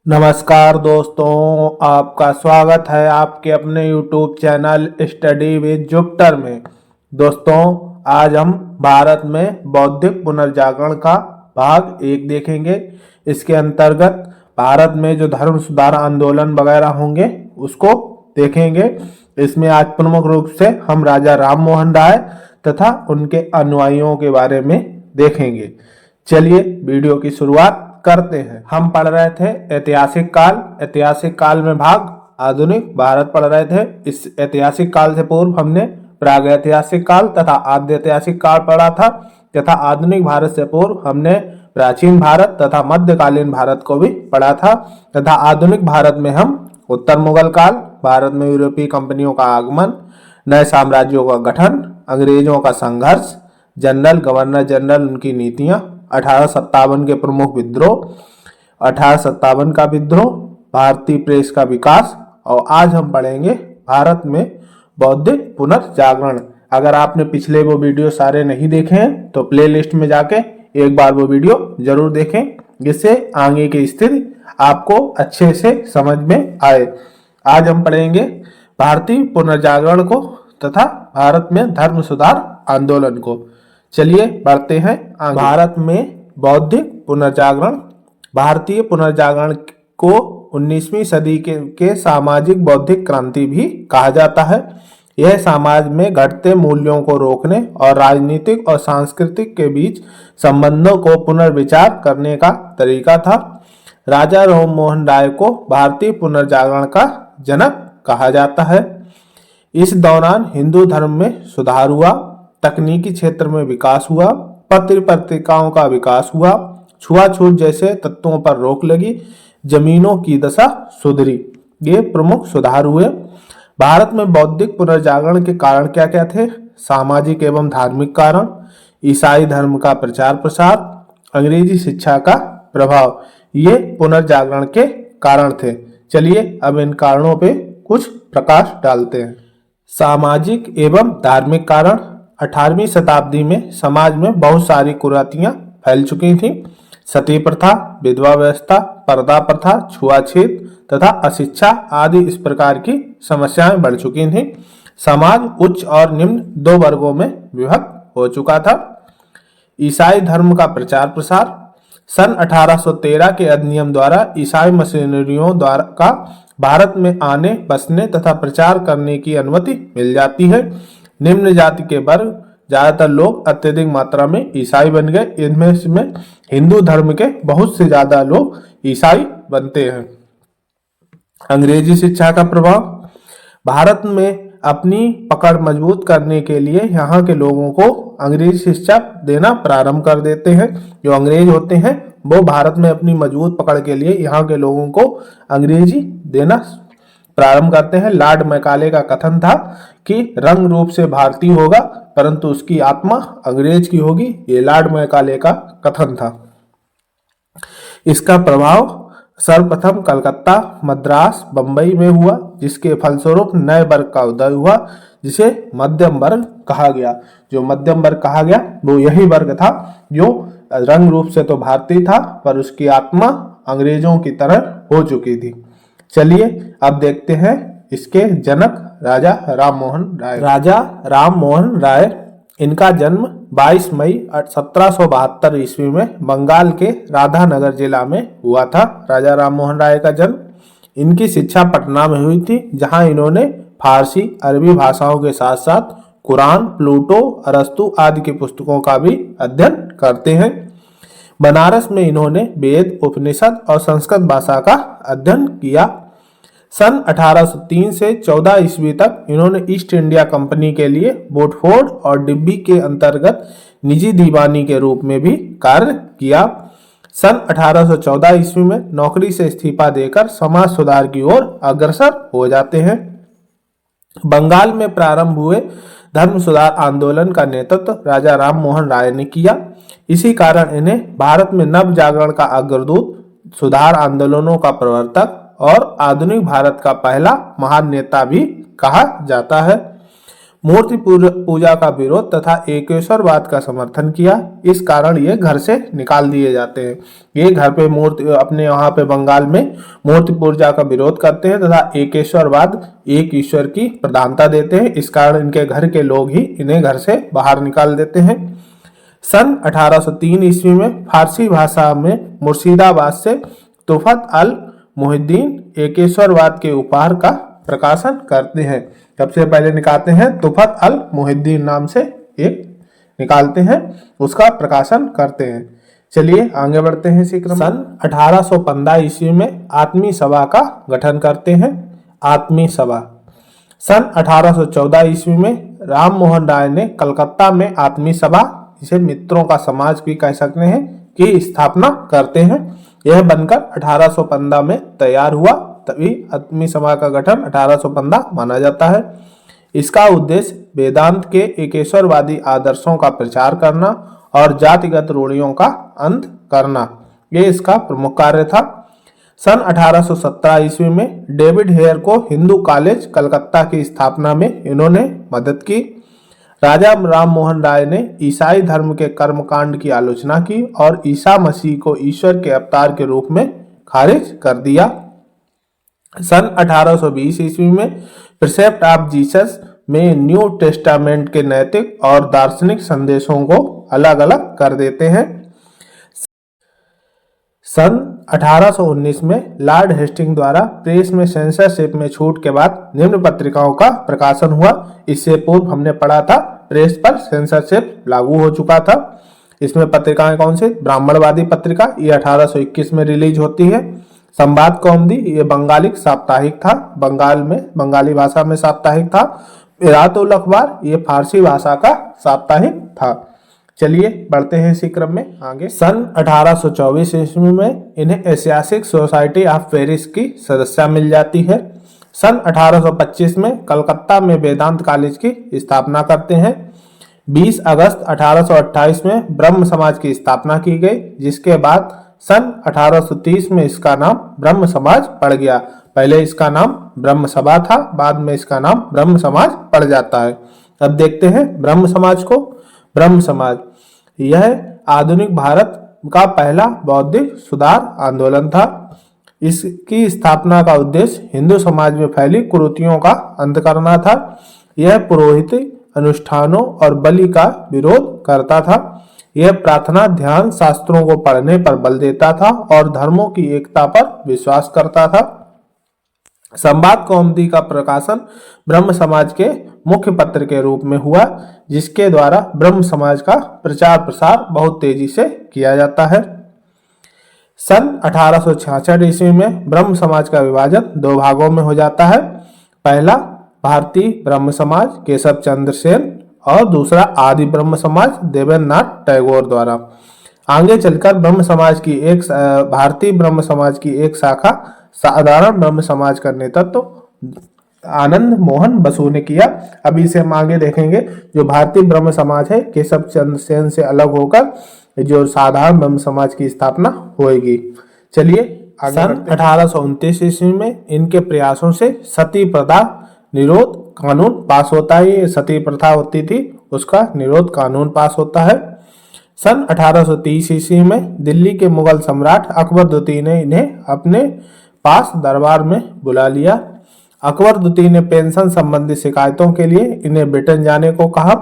नमस्कार दोस्तों, आपका स्वागत है आपके अपने YouTube channel study with Jupiter में। दोस्तों, आज हम भारत में बौद्धिक पुनर्जागरण का भाग 1 देखेंगे। इसके अंतर्गत भारत में जो धर्म सुधार आंदोलन वगैरह होंगे उसको देखेंगे। इसमें आज प्रमुख रूप से हम राजा राम मोहन राय तथा उनके अनुयायियों के बारे में देखेंगे। चलिए वीडियो की शुरुआत करते हैं। हम पढ़ रहे थे ऐतिहासिक काल में भाग आधुनिक भारत पढ़ रहे थे। इस ऐतिहासिक काल से पूर्व हमने प्राग ऐतिहासिक काल तथा आद्य ऐतिहासिक काल पढ़ा था तथा आधुनिक भारत से पूर्व हमने प्राचीन भारत तथा मध्यकालीन भारत को भी पढ़ा था तथा आधुनिक भारत में हम उत्तर मुगल काल, भारत में यूरोपीय कंपनियों का आगमन, नए साम्राज्यों का गठन, अंग्रेजों का संघर्ष, जनरल गवर्नर जनरल उनकी नीतियां, 1857 के प्रमुख विद्रोह, 1857 का विद्रोह, भारतीय प्रेस का विकास और आज हम पढ़ेंगे भारत में बौद्धिक पुनर्जागरण। अगर आपने पिछले वो वीडियो सारे नहीं देखे हैं तो प्लेलिस्ट में जाके एक बार वो वीडियो जरूर देखें, जिससे आगे की स्थिति आपको अच्छे से समझ में आए। आज हम पढ़ेंगे भारतीय पुनर्जागरण को तथा भारत में धर्म सुधार आंदोलन को। चलिए बढ़ते हैं। भारत में बौद्धिक पुनर्जागरण। भारतीय पुनर्जागरण को 19वीं सदी के सामाजिक बौद्धिक क्रांति भी कहा जाता है। यह समाज में घटते मूल्यों को रोकने और राजनीतिक और सांस्कृतिक के बीच संबंधों को पुनर्विचार करने का तरीका था। राजा राम मोहन राय को भारतीय पुनर्जागरण का जनक कहा जाता है। इस दौरान हिंदू धर्म में सुधार हुआ, तकनीकी क्षेत्र में विकास हुआ, पत्र पत्रिकाओं का विकास हुआ, छुआछूत जैसे तत्वों पर रोक लगी, जमीनों की दशा सुधरी। ये प्रमुख सुधार हुए। भारत में बौद्धिक पुनर्जागरण के कारण क्या क्या थे? सामाजिक एवं धार्मिक कारण, ईसाई धर्म का प्रचार प्रसार, अंग्रेजी शिक्षा का प्रभाव, ये पुनर्जागरण के कारण थे। चलिए अब इन कारणों पे कुछ प्रकाश डालते हैं। सामाजिक एवं धार्मिक कारण। 18वीं शताब्दी में समाज में बहुत सारी कुरीतियां फैल चुकी थीं। सती प्रथा, विधवा व्यवस्था, पर्दा प्रथा, छुआछूत तथा अशिक्षा आदि इस प्रकार की समस्याएं बढ़ चुकी थीं। समाज उच्च और निम्न दो वर्गों में विभक्त हो चुका था। ईसाई धर्म का प्रचार प्रसार। सन 1813 के अधिनियम द्वारा ईसाई मिशनरियों द्वारा का भारत में आने, बसने तथा प्रचार करने की अनुमति मिल जाती है। निम्न जाति के वर्ग, ज्यादातर लोग अत्यधिक मात्रा में ईसाई बन गए। इनमें हिंदू धर्म के बहुत से ज्यादा लोग ईसाई बनते हैं। अंग्रेजी शिक्षा का प्रभाव। भारत में अपनी पकड़ मजबूत करने के लिए यहाँ के लोगों को अंग्रेजी शिक्षा देना प्रारंभ कर देते हैं। जो अंग्रेज होते हैं वो भारत में अपनी मजबूत पकड़ के लिए यहाँ के लोगों को अंग्रेजी देना प्रारंभ करते हैं। लॉर्ड मैकाले का कथन था कि रंग रूप से भारतीय होगा परंतु उसकी आत्मा अंग्रेज की होगी। ये लॉर्ड मैकाले का कथन था। इसका प्रभाव सर्वप्रथम कलकत्ता, मद्रास, बंबई में हुआ, जिसके फलस्वरूप नए वर्ग का उदय हुआ जिसे मध्यम वर्ग कहा गया। जो मध्यम वर्ग कहा गया वो यही वर्ग था जो रंग रूप से तो भारतीय था पर उसकी आत्मा अंग्रेजों की तरह हो चुकी थी। चलिए अब देखते हैं इसके जनक राजा राम मोहन राय। राजा राम मोहन राय, इनका जन्म 22 मई 1772 ईस्वी में बंगाल के राधानगर जिला में हुआ था। राजा राम मोहन राय का जन्म। इनकी शिक्षा पटना में हुई थी, जहां इन्होंने फारसी, अरबी भाषाओं के साथ साथ कुरान, प्लूटो, अरस्तु आदि की पुस्तकों का भी अध्ययन करते हैं। बनारस में इन्होंने वेद, उपनिषद और संस्कृत भाषा का अध्ययन किया। सन 1803 से 14 ईस्वी तक इन्होंने ईस्ट इंडिया कंपनी के लिए बोटफोर्ड और डिब्बी के अंतर्गत निजी दीवानी के रूप में भी कार्य किया। सन 1814 ईस्वी में नौकरी से इस्तीफा देकर समाज सुधार की ओर अग्रसर हो जाते हैं। बंगाल में प्रारंभ हुए धर्म सुधार आंदोलन का नेतृत्व राजा राम मोहन राय ने किया। इसी कारण इन्हें भारत में नव जागरण का अग्रदूत, सुधार आंदोलनों का प्रवर्तक और आधुनिक भारत का पहला महान नेता भी कहा जाता है। मूर्ति पूजा का विरोध तथा एकेश्वरवाद का समर्थन किया। इस कारण ये घर से निकाल दिए जाते हैं। ये घर पे मूर्ति अपने यहाँ पे बंगाल में मूर्ति पूजा का विरोध करते हैं तथा एकेश्वरवाद, एक ईश्वर की प्रधानता देते हैं। इस कारण इनके घर के लोग ही इन्हें घर से बाहर निकाल देते हैं। सन 1803 ईस्वी में फारसी भाषा में मुर्शिदाबाद से तुफत अल मुहिद्दीन एकेश्वरवाद के उपहार का प्रकाशन करते हैं। सबसे पहले निकालते हैं तुफत अल मुहिद्दीन नाम से एक निकालते हैं, उसका प्रकाशन करते हैं। चलिए आगे बढ़ते हैं इसी क्रम। सन 1815 ईस्वी में आत्मी सभा का गठन करते हैं। आत्मी सभा। सन 1814 ईस्वी में राम मोहन राय ने कलकत्ता में आत्मी सभा, इसे मित्रों का समाज भी कह सकते हैं, की स्थापना करते हैं। यह बनकर 1815 में तैयार हुआ, तभी आत्मी सभा का गठन 1815 माना जाता है। इसका उद्देश्य वेदांत के एकेश्वरवादी आदर्शों का प्रचार करना और जातिगत रूढ़ियों का अंत करना, ये इसका प्रमुख कार्य था। सन 1817 ईस्वी में डेविड हेयर को हिंदू कॉलेज कलकत्ता की स्थापना में इन्होंने मदद की। राजा राम मोहन राय ने ईसाई धर्म के कर्मकांड की आलोचना की और ईसा मसीह को ईश्वर के अवतार के रूप में खारिज कर दिया। सन 1820 ईस्वी में प्रिसेप्ट ऑफ जीसस में न्यू टेस्टामेंट के नैतिक और दार्शनिक संदेशों को अलग अलग कर देते हैं। सन 1819 में लॉर्ड हेस्टिंग द्वारा प्रेस में सेंसरशिप में छूट के बाद निम्न पत्रिकाओं का प्रकाशन हुआ। इससे पूर्व हमने पढ़ा था प्रेस पर सेंसरशिप लागू हो चुका था। इसमें पत्रिकाएं कौन सी? ब्राह्मणवादी पत्रिका, ये 1821 में रिलीज होती है। संवाद कौमुदी, ये बंगाली साप्ताहिक था, बंगाल में बंगाली भाषा में साप्ताहिक था। मिरातुल अखबार, ये फारसी भाषा का साप्ताहिक था। चलिए बढ़ते हैं इसी क्रम में आगे। सन 1824 ईस्वी में इन्हें एशियाटिक सोसाइटी ऑफ पेरिस की सदस्यता मिल जाती है। सन 1825 में कलकत्ता में वेदांत कॉलेज की स्थापना करते हैं। 20 अगस्त 1828 में ब्रह्म समाज की स्थापना की गई, जिसके बाद सन 1830 में इसका नाम ब्रह्म समाज पड़ गया। पहले इसका नाम ब्रह्म सभा था, बाद में इसका नाम ब्रह्म समाज पड़ जाता है। अब देखते हैं ब्रह्म समाज को। ब्रह्म समाज यह आधुनिक भारत का पहला बौद्धिक सुधार आंदोलन था। इसकी स्थापना का उद्देश्य हिंदू समाज में फैली कुरीतियों का अंत करना था। यह पुरोहित अनुष्ठानों और बलि का विरोध करता था। यह प्रार्थना ध्यान शास्त्रों को पढ़ने पर बल देता था और धर्मों की एकता पर विश्वास करता था। संवाद कौमुदी का प्रकाशन ब्रह्म समाज के मुख्य पत्र के रूप में हुआ, जिसके द्वारा ब्रह्म समाज का प्रचार प्रसार बहुत तेजी से किया जाता है। सन 1866 ईस्वी में ब्रह्म समाज का विभाजन दो भागों में हो जाता है। पहला भारतीय ब्रह्म समाज केशव चंद्र सेन और दूसरा आदि ब्रह्म समाज देवेंद्रनाथ टैगोर द्वारा। आगे चलकर ब्रह्म समाज की एक भारतीय ब्रह्म समाज की एक शाखा साधारण ब्रह्म समाज का नेतृत्व आनंद मोहन बसु ने किया। अभी इसे हम आगे देखेंगे। जो भारतीय ब्रह्म समाज है केशव चंद्र सेन से अलग होकर जो साधारण ब्रह्म समाज की स्थापना होगी। चलिए सन 1829 ईस्वी में इनके प्रयासों से सती प्रथा निरोध कानून पास होता है। ये सती प्रथा होती थी, उसका निरोध कानून पास होता है। सन 1830 ईस्वी में दिल्ली के मुगल सम्राट अकबर द्वितीय ने इन्हें अपने पास दरबार में बुला लिया। अकबर द्वितीय ने पेंशन संबंधी शिकायतों के लिए इन्हें ब्रिटेन जाने को कहा।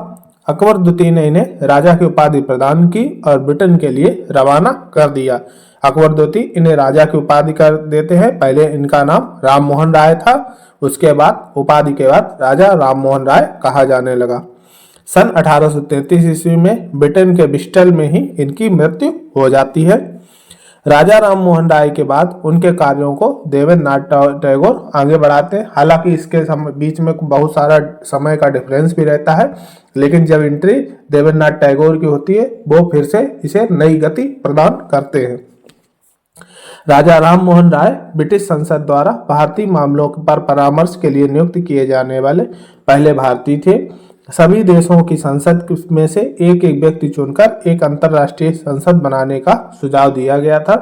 अकबर द्वितीय ने इन्हें राजा की उपाधि प्रदान की और ब्रिटेन के लिए रवाना कर दिया। अकबर द्वितीय इन्हें राजा की उपाधि कर देते हैं। पहले इनका नाम राम मोहन राय था, उसके बाद उपाधि के बाद राजा राम मोहन राय कहा जाने लगा। सन 1833 ईस्वी में ब्रिटेन के ब्रिस्टल में ही इनकी मृत्यु हो जाती है। राजा राम मोहन राय के बाद उनके कार्यों को देवेंद्रनाथ टैगोर आगे बढ़ाते हैं। हालांकि इसके बीच में बहुत सारा समय का डिफरेंस भी रहता है, लेकिन जब एंट्री देवेंद्रनाथ टैगोर की होती है वो फिर से इसे नई गति प्रदान करते हैं। राजा राम मोहन राय ब्रिटिश संसद द्वारा भारतीय मामलों पर परामर्श के लिए नियुक्त किए जाने वाले पहले भारतीय थे। सभी देशों की संसद में से एक एक व्यक्ति चुनकर एक अंतर्राष्ट्रीय संसद बनाने का सुझाव दिया गया था।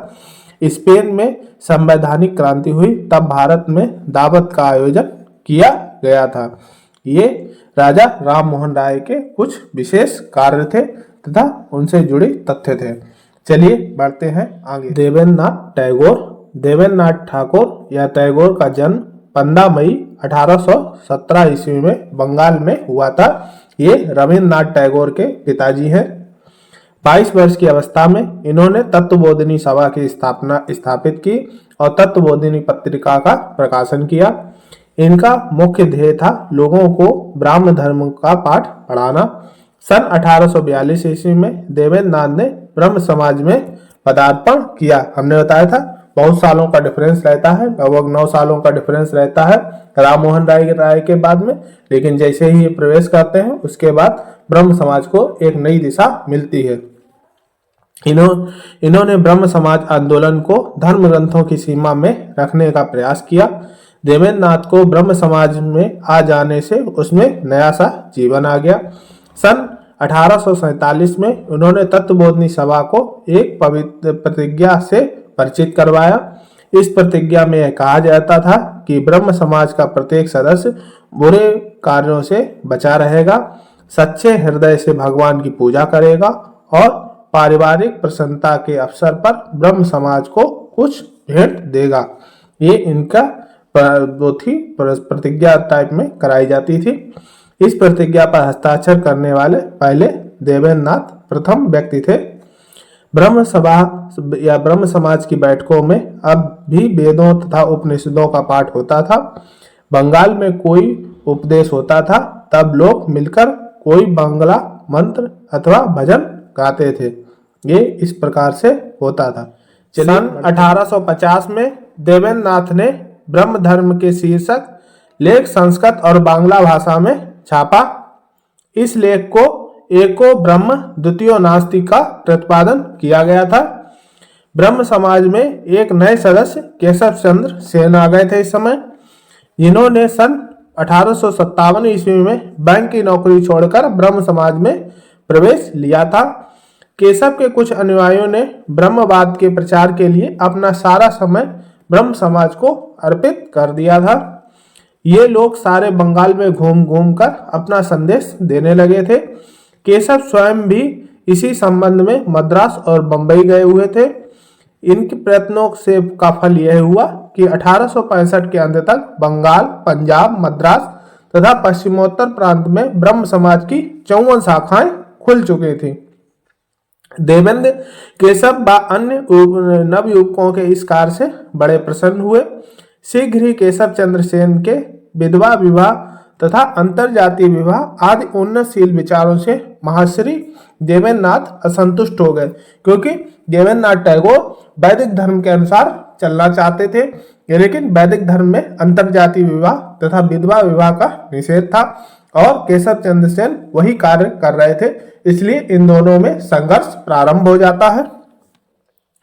स्पेन में संवैधानिक क्रांति हुई, तब भारत में दावत का आयोजन किया गया था। ये राजा राम मोहन राय के कुछ विशेष कार्य थे तथा उनसे जुड़े तथ्य थे। चलिए बढ़ते हैं आगे। देवेंद्र नाथ ठाकुर या टैगोर का जन्म 15 मई 1817 ईस्वी में बंगाल में हुआ था। ये रविन्द्रनाथ टैगोर के पिताजी हैं। 22 वर्ष की अवस्था में इन्होंने तत्वबोधिनी सभा की स्थापित की और तत्वबोधिनी पत्रिका का प्रकाशन किया। इनका मुख्य ध्येय था लोगों को ब्राह्म धर्म का पाठ पढ़ाना। सन 1842 ईस्वी में देवेंद्र नाथ ने ब्रह्म समाज में पदार्पण किया। हमने बताया था बहुत सालों का डिफरेंस रहता है, लगभग 9 सालों का डिफरेंस रहता है राम मोहन राय के बाद में, लेकिन जैसे ही ये प्रवेश करते हैं उसके बाद ब्रह्म समाज को एक नई दिशा मिलती है। इन्होंने ब्रह्म समाज आंदोलन को धर्म ग्रंथों की सीमा में रखने का प्रयास किया। देवेंद्र नाथ को ब्रह्म समाज में आ जाने से उसमें नया सा जीवन आ गया। सन 1847 में उन्होंने तत्वबोधिनी सभा को एक पवित्र प्रतिज्ञा से परिचित करवाया। इस प्रतिज्ञा में यह कहा जाता था कि ब्रह्म समाज का प्रत्येक सदस्य बुरे कार्यों से बचा रहेगा, सच्चे हृदय से भगवान की पूजा करेगा और पारिवारिक प्रसन्नता के अवसर पर ब्रह्म समाज को कुछ भेंट देगा। ये इनका वो थी प्रतिज्ञा टाइप में कराई जाती थी। इस प्रतिज्ञा पर हस्ताक्षर करने वाले पहले देवेंद्र नाथ प्रथम व्यक्ति थे। ब्रह्म सभा या ब्रह्म समाज की बैठकों में अब भी वेदों तथा उपनिषदों का पाठ होता था। बंगाल में कोई उपदेश होता था तब लोग मिलकर कोई बांग्ला मंत्र अथवा भजन गाते थे। ये इस प्रकार से होता था। सन 1850 में देवेंद्र नाथ ने ब्रह्म धर्म के शीर्षक लेख संस्कृत और बांग्ला भाषा में छापा। इस लेख को एको ब्रह्म द्वितीयो नास्ति का प्रतिपादन किया गया था। ब्रह्म समाज में एक नए सदस्य केशव चंद्र सेन आ गए थे इस समय, जिन्होंने सन 1857 ईस्वी में बैंक की नौकरी छोड़कर ब्रह्म समाज में प्रवेश लिया था। केशव के कुछ अनुयायियों ने ब्रह्मवाद के प्रचार के लिए अपना सारा समय ब्रह्म समाज को अर्पित कर दिया था। ये लोग सारे बंगाल में घूम घूम कर अपना संदेश देने लगे थे। केशव स्वयं भी इसी संबंध में मद्रास और बंबई गए हुए थे। इनके प्रयत्नों से का फल यह हुआ कि 1865 के अंत तक बंगाल, पंजाब, मद्रास तथा पश्चिमोत्तर प्रांत में ब्रह्म समाज की 54 शाखाएं खुल चुकी थी। देवेंद्र केशव व अन्य नवयुवकों के इस कार्य से बड़े प्रसन्न हुए। शीघ्र ही केशव चंद्र सेन के विधवा विवाह तथा अंतरजातीय विवाह आदि उन्नतशील विचारों से महर्षि देवेंद्र नाथ असंतुष्ट हो गए, क्योंकि देवेंद्र नाथ टैगोर वैदिक धर्म के अनुसार चलना चाहते थे, लेकिन वैदिक धर्म में अंतरजातीय विवाह तथा विधवा विवाह का निषेध था और केशव चंद्र सेन वही कार्य कर रहे थे। इसलिए इन दोनों में संघर्ष प्रारंभ हो जाता है।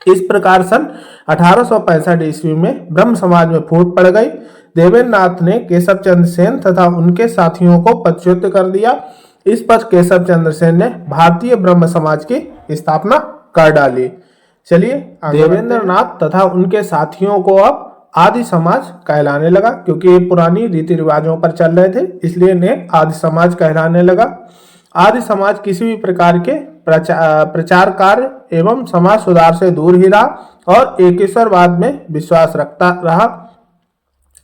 इस प्रकार सन 1865 ईस्वी में ब्रह्म समाज में फूट पड़ गई। देवेंद्र नाथ ने केशव चंद्र सेन तथा उनके साथियों को पदच्युत कर दिया। इस पर केशव चंद्र सेन ने भारतीय ब्रह्म समाज की स्थापना कर डाली। चलिए, देवेंद्र नाथ तथा उनके साथियों को अब आदि समाज कहलाने लगा, क्योंकि ये पुरानी रीति रिवाजों पर चल रहे थे, इसलिए इन्हें आदि समाज कहलाने लगा। आदि समाज किसी भी प्रकार के प्रचार कार्य एवं समाज सुधार से दूर ही रहा और एकेश्वरवाद में विश्वास रखता रहा।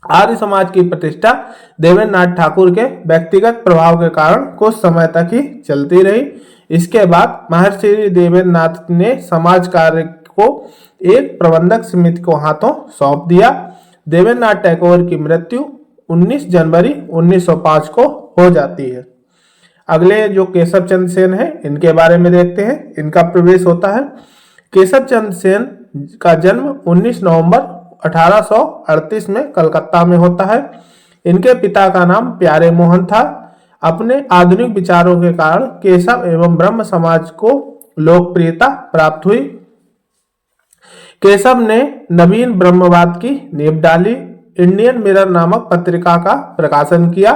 आर्य समाज की प्रतिष्ठा देवेंद्र नाथ ठाकुर के व्यक्तिगत प्रभाव के कारण कुछ समय तक ही चलती रही। इसके बाद महर्षि देवेंद्र नाथ ने समाज कार्य को एक प्रबंधक समिति को हाथों सौंप दिया। देवेंद्र नाथ टैगोर की मृत्यु 19 जनवरी 1905 को हो जाती है। अगले जो केशव चंद्र सेन है, इनके बारे में देखते हैं। इनका प्रवेश होता है। केशव चंद्र सेन का जन्म 19 नवंबर 1838 में कलकत्ता में होता है। इनके पिता का नाम प्यारे मोहन था। अपने आधुनिक विचारों के कारण केशव एवं ब्रह्म समाज को लोकप्रियता प्राप्त हुई। केशव ने नवीन ब्रह्मवाद की नींव डाली। इंडियन मिरर नामक पत्रिका का प्रकाशन किया।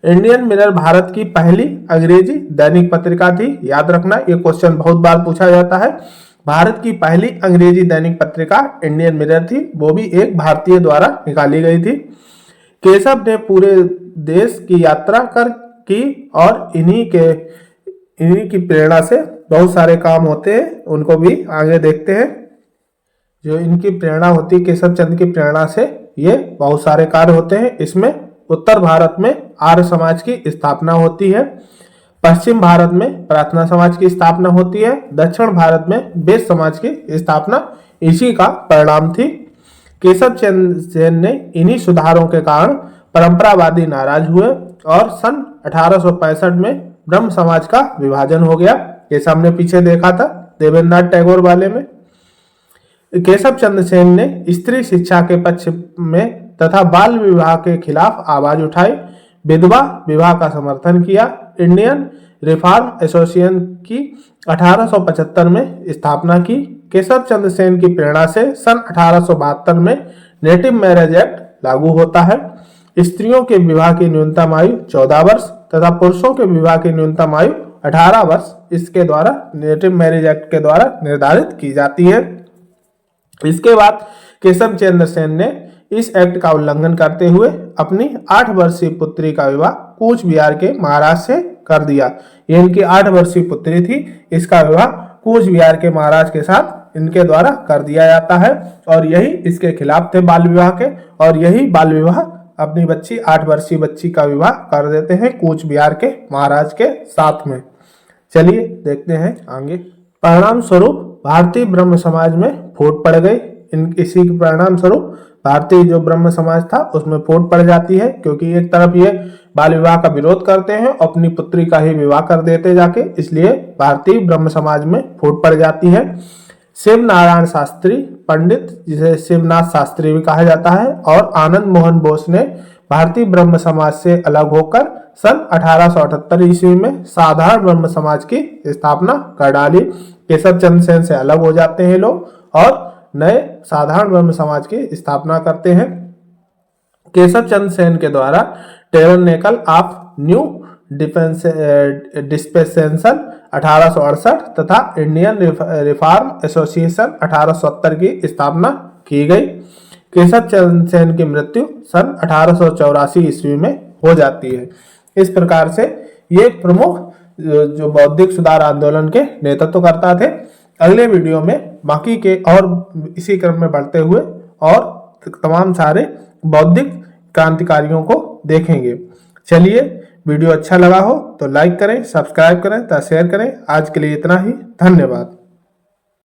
इंडियन मिरर भारत की पहली अंग्रेजी दैनिक पत्रिका थी। याद रखना, ये क्वेश्चन बहुत बार पूछा जाता है। भारत की पहली अंग्रेजी दैनिक पत्रिका इंडियन मिरर थी, वो भी एक भारतीय द्वारा निकाली गई थी। केशव ने पूरे देश की यात्रा कर की और इन्हीं की प्रेरणा से बहुत सारे काम होते हैं, उनको भी आगे देखते हैं। जो इनकी प्रेरणा होती है, केशव चंद्र की प्रेरणा से ये बहुत सारे कार्य होते हैं। इसमें उत्तर भारत में आर्य समाज की स्थापना होती है, पश्चिम भारत में प्रार्थना समाज की स्थापना होती है, दक्षिण भारत में वैश्य समाज की स्थापना इसी का परिणाम थी। केशव चंद्र सेन ने इन्हीं सुधारों के कारण परंपरावादी नाराज हुए और सन 1865 में ब्रह्म समाज का विभाजन हो गया। जैसे हमने पीछे देखा था देवेंद्रनाथ टैगोर वाले में। केशव चंद्र सेन ने स्त्री शिक्षा के पक्ष में तथा बाल विवाह के खिलाफ आवाज उठाई, विधवा विवाह का समर्थन किया। इंडियन रिफॉर्म एसोसिएशन की 1875 में स्थापना की। केशव चंद्र सेन की प्रेरणा से सन 1872 में नेटिव मैरिज एक्ट लागू होता है। स्त्रियों के विवाह की न्यूनतम आयु 14 वर्ष तथा पुरुषों के विवाह की न्यूनतम आयु 18 वर्ष इसके द्वारा नेटिव मैरिज एक्ट के द्वारा निर्धारित की जाती है। इसके बाद केशव चंद्र सेन ने इस एक्ट का उल्लंघन करते हुए अपनी 8 वर्षीय पुत्री का विवाह कूच बिहार के महाराज से कर दिया। ये इनकी 8 वर्षीय पुत्री थी, इसका विवाह कूच बिहार के महाराज के साथ इनके द्वारा कर दिया जाता है और यही इसके खिलाफ थे बाल विवाह के। और यही बाल विवाह अपनी बच्ची 8 वर्षीय बच्ची का विवाह कर देते हैं कूच बिहार के महाराज के साथ में। चलिए देखते हैं आगे। परिणाम स्वरूप भारतीय ब्रह्म समाज में फूट पड़ गई। इसी के परिणाम स्वरूप भारतीय जो ब्रह्म समाज था उसमें फूट पड़ जाती है, क्योंकि एक तरफ ये बाल विवाह का विरोध करते हैं, अपनी पुत्री का ही विवाह कर देते जाके, इसलिए भारतीय ब्रह्म समाज में फूट पड़ जाती है। शिव नारायण शास्त्री पंडित, जिसे शिवनाथ शास्त्री भी कहा जाता है, और आनंद मोहन बोस ने भारतीय ब्रह्म समाज से अलग होकर सन 1878 ईस्वी में साधारण ब्रह्म समाज की स्थापना कर डाली। केशव चंद्र सेन से अलग हो जाते हैं लोग और नए साधारण ब्रह्म समाज की स्थापना करते हैं। केशव चंद्र सेन के द्वारा टेबरनेकल ऑफ न्यू डिस्पेंसेशन 1868 तथा इंडियन रिफॉर्म एसोसिएशन 1870 की स्थापना की गई। केशव चंद्र सेन की मृत्यु सन 1884 ईस्वी में हो जाती है। इस प्रकार से ये प्रमुख जो बौद्धिक सुधार आंदोलन के नेतृत्व करता थे। अगले वीडियो में बाकी के और इसी क्रम में बढ़ते हुए और तमाम सारे बौद्धिक क्रांतिकारियों को देखेंगे। चलिए, वीडियो अच्छा लगा हो तो लाइक करें, सब्सक्राइब करें तथा शेयर करें। आज के लिए इतना ही, धन्यवाद।